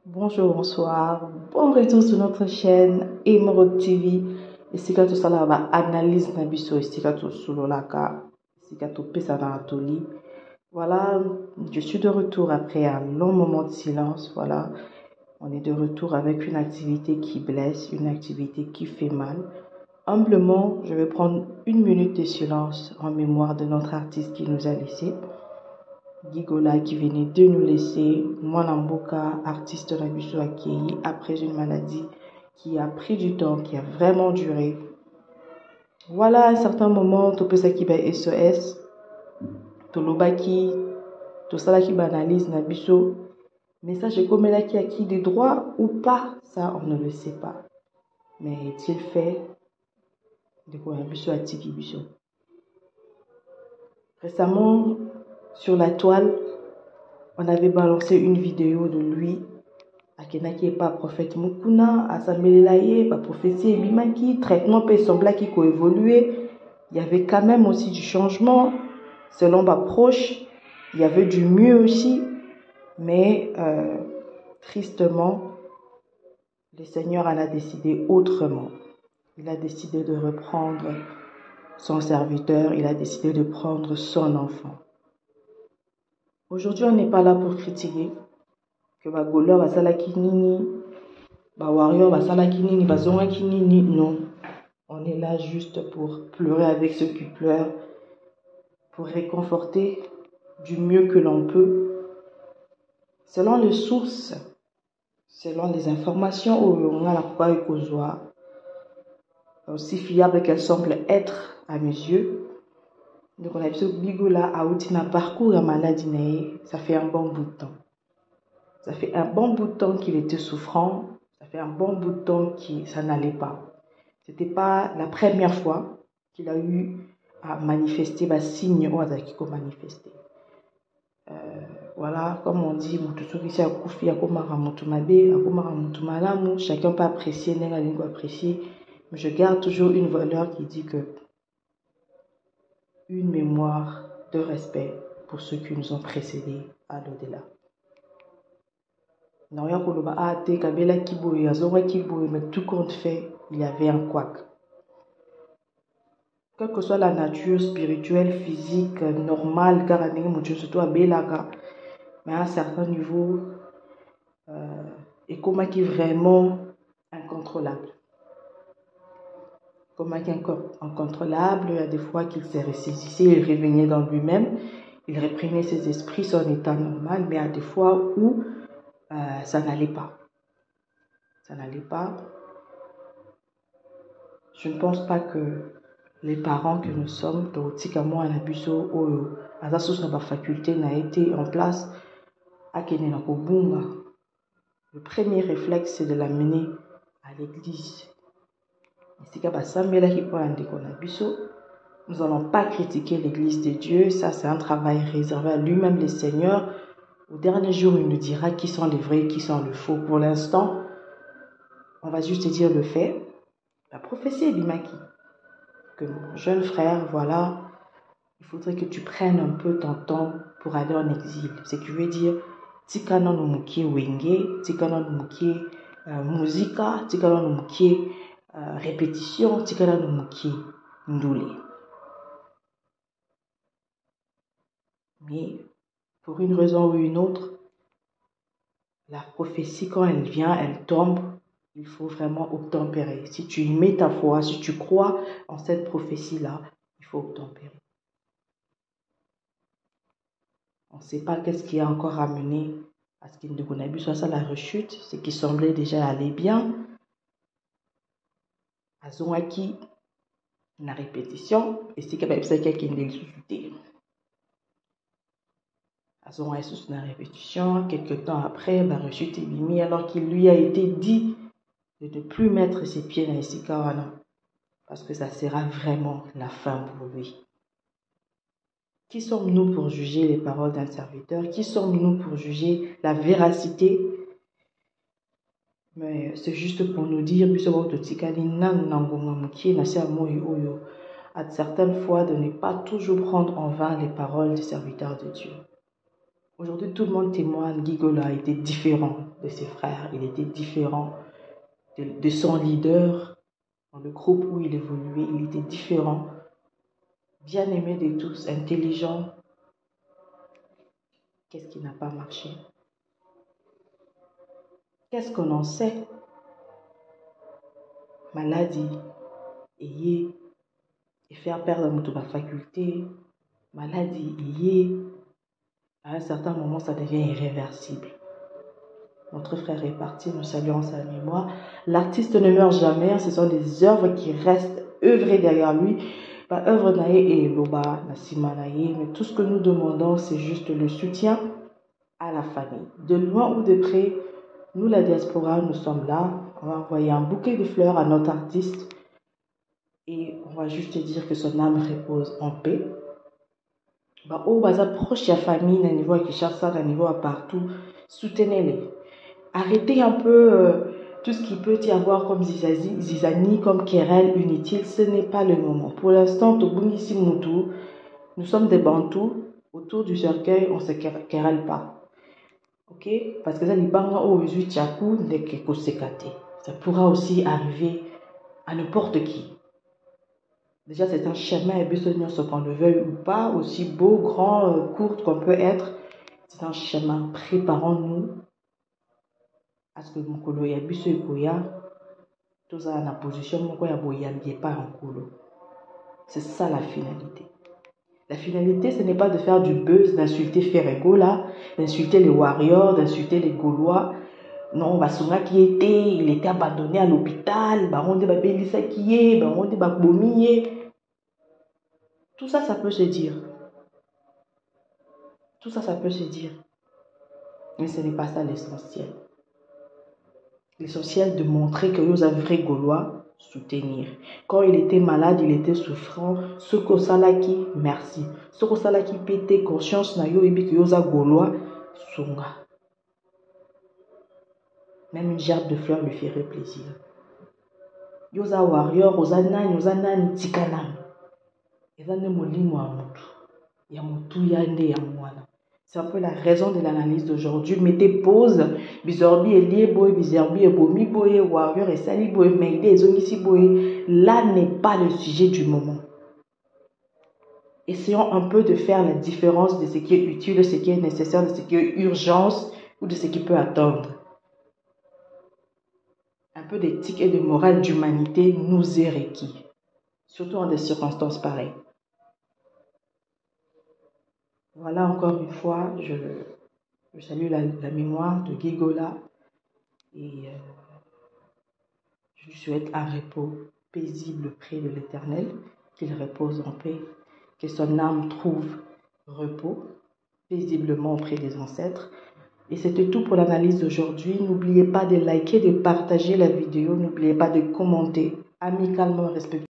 Bonjour, bonsoir, bon retour sur notre chaîne Emerald TV. Esika to sala ba analyse na biso esika to sololaka esika to pesa na atoli. Voilà, je suis de retour après un long moment de silence. Voilà, on est de retour avec une activité qui blesse, une activité qui fait mal. Humblement, je vais prendre une minute de silence en mémoire de notre artiste qui nous a laissé. Gigola qui venait de nous laisser, Mwanamboka, artiste de la Biso Akei, après une maladie qui a pris du temps, qui a vraiment duré. Voilà, à un certain moment, tout ça qui va SOS, tout l'obaki, tout ça qui banalise na Biso. Mais ça, je commets là qui a qui des droits ou pas, ça, on ne le sait pas. Mais est-il fait de quoi Biso à Tiki Biso? Récemment, sur la toile, on avait balancé une vidéo de lui. Akena qui est pas prophète Mukuna, Asamelaye, pas prophétie Ebimaki, traitement peut sembler qu'il a évolué. Il y avait quand même aussi du changement. Selon ma proche, il y avait du mieux aussi. Mais tristement, le Seigneur en a décidé autrement. Il a décidé de reprendre son serviteur, il a décidé de prendre son enfant. Aujourd'hui, on n'est pas là pour critiquer que Bagoleur va salaki nini, Warrior va salaki nini, Bazongaki nini. Non, on est là juste pour pleurer avec ceux qui pleurent, pour réconforter du mieux que l'on peut, selon les sources, selon les informations où on a la croix et aussi fiable qu'elle semble être à mes yeux. Donc on a vu ce bigola a un parcours à maladie, ça fait un bon bout de temps. Ça fait un bon bout de temps qu'il était souffrant. Ça fait un bon bout de temps que ça n'allait pas. C'était pas la première fois qu'il a eu à manifester des signes ou à manifester. Voilà, comme on dit, chacun peut apprécier, apprécier. Mais je garde toujours une valeur qui dit que une mémoire de respect pour ceux qui nous ont précédés à l'au-delà. Mais tout compte fait, il y avait un couac. Quelle que soit la nature spirituelle, physique, normale, mais à un certain niveau, et comment qui est vraiment incontrôlable. Comment qui est incontrôlable, il y a des fois qu'il s'est ressaisissé, il revenait dans lui-même, il réprimait ses esprits, son état normal, mais il y a des fois où ça n'allait pas. Ça n'allait pas. Je ne pense pas que les parents que nous sommes, la faculté n'a été en place à Kenena Kobunga. Le premier réflexe, c'est de l'amener à l'église. Nous n'allons pas critiquer l'église de Dieu, ça c'est un travail réservé à lui-même, le Seigneur. Au dernier jour, il nous dira qui sont les vrais, qui sont les faux. Pour l'instant, on va juste dire le fait. La prophétie est Bimaki. Que mon jeune frère, voilà, il faudrait que tu prennes un peu ton temps pour aller en exil. Ce qui veut dire, tikana no mukie wenge, tikana no mukie musika, tikana no mukie répétition, tikana no mukie ndule. Mais pour une raison ou une autre, la prophétie, quand elle vient, elle tombe. Il faut vraiment obtempérer. Si tu y mets ta foi, si tu crois en cette prophétie-là, il faut obtempérer. On ne sait pas qu'est-ce qui a encore amené à ce qu'il ne connaît plus, soit ça la rechute, ce qui semblait déjà aller bien. À Zonaki, la répétition, et c'est qu'il y a quelqu'un qui est sous-souté. À Zonaki, la répétition, quelques temps après, la rechute est bimie, alors qu'il lui a été dit de ne plus mettre ses pieds dans les Sikawana, parce que ça sera vraiment la fin pour lui. Qui sommes-nous pour juger les paroles d'un serviteur? Qui sommes-nous pour juger la véracité? Mais c'est juste pour nous dire, à certaines fois, de ne pas toujours prendre en vain les paroles des serviteurs de Dieu. Aujourd'hui, tout le monde témoigne. Gigola était différent de ses frères. Il était différent de son leader dans le groupe où il évoluait. Il était différent, bien aimé de tous, intelligent. Qu'est-ce qui n'a pas marché? Qu'est-ce qu'on en sait? Maladie, et faire perdre la faculté, maladie, à un certain moment, ça devient irréversible. Notre frère est parti, nous saluons sa mémoire. L'artiste ne meurt jamais, ce sont des œuvres qui restent œuvrées derrière lui. Pas œuvre naïe et loba, nasima naïe, mais tout ce que nous demandons, c'est juste le soutien à la famille. De loin ou de près, nous, la diaspora, nous sommes là. On va envoyer un bouquet de fleurs à notre artiste et on va juste dire que son âme repose en paix. Au proche de la famille, à niveau à Kinshasa, à niveau à partout, soutenez-les. Arrêtez un peu tout ce qui peut y avoir comme zizanie, comme querelle inutile. Ce n'est pas le moment. Pour l'instant, Tobungisi Moutou, nous sommes des Bantous. Autour du cercueil, on ne se querelle pas. Ok? Parce que ça, ça pourra aussi arriver à n'importe qui. Déjà, c'est un chemin, et ce qu'on le veuille ou pas, aussi beau, grand, court qu'on peut être. C'est un chemin. Préparons-nous à ce que mon colo y a biso ekoya, tout ça en position, mon koya boyambier pas en colo. C'est ça la finalité. La finalité, ce n'est pas de faire du buzz, d'insulter Ferregola, d'insulter les warriors, d'insulter les Gaulois. Non, Basunga qui était, il était abandonné à l'hôpital, Baronde Babelissa qui est, Baronde Babomiye. Tout ça, ça peut se dire. Tout ça, ça peut se dire. Mais ce n'est pas ça l'essentiel. L'essentiel de montrer que vous avez vrai Gaulois, soutenir. Quand il était malade, il était souffrant. Ce que Salaki, merci. Ce que Salaki pétait conscience na yo ebi que yosa Gaulois, sunga. Même une gerbe de fleurs lui ferait plaisir. Yosa warrior, yosa nani tikanam. Eza ne molimo a mutu. Ya mutu yande ya mwana. C'est un peu la raison de l'analyse d'aujourd'hui. Mettez pause. Bizorbi est lié boy, bizorbi est bomi boy, warrior et sali boy, meide et zongisi boy. Là n'est pas le sujet du moment. Essayons un peu de faire la différence de ce qui est utile, de ce qui est nécessaire, de ce qui est urgence ou de ce qui peut attendre. Un peu d'éthique et de morale d'humanité nous est requis. Surtout dans des circonstances pareilles. Voilà, encore une fois, je salue la mémoire de Gigola et je lui souhaite un repos paisible près de l'Éternel, qu'il repose en paix, que son âme trouve repos paisiblement auprès des ancêtres. Et c'était tout pour l'analyse d'aujourd'hui. N'oubliez pas de liker, de partager la vidéo, n'oubliez pas de commenter amicalement, respectueusement.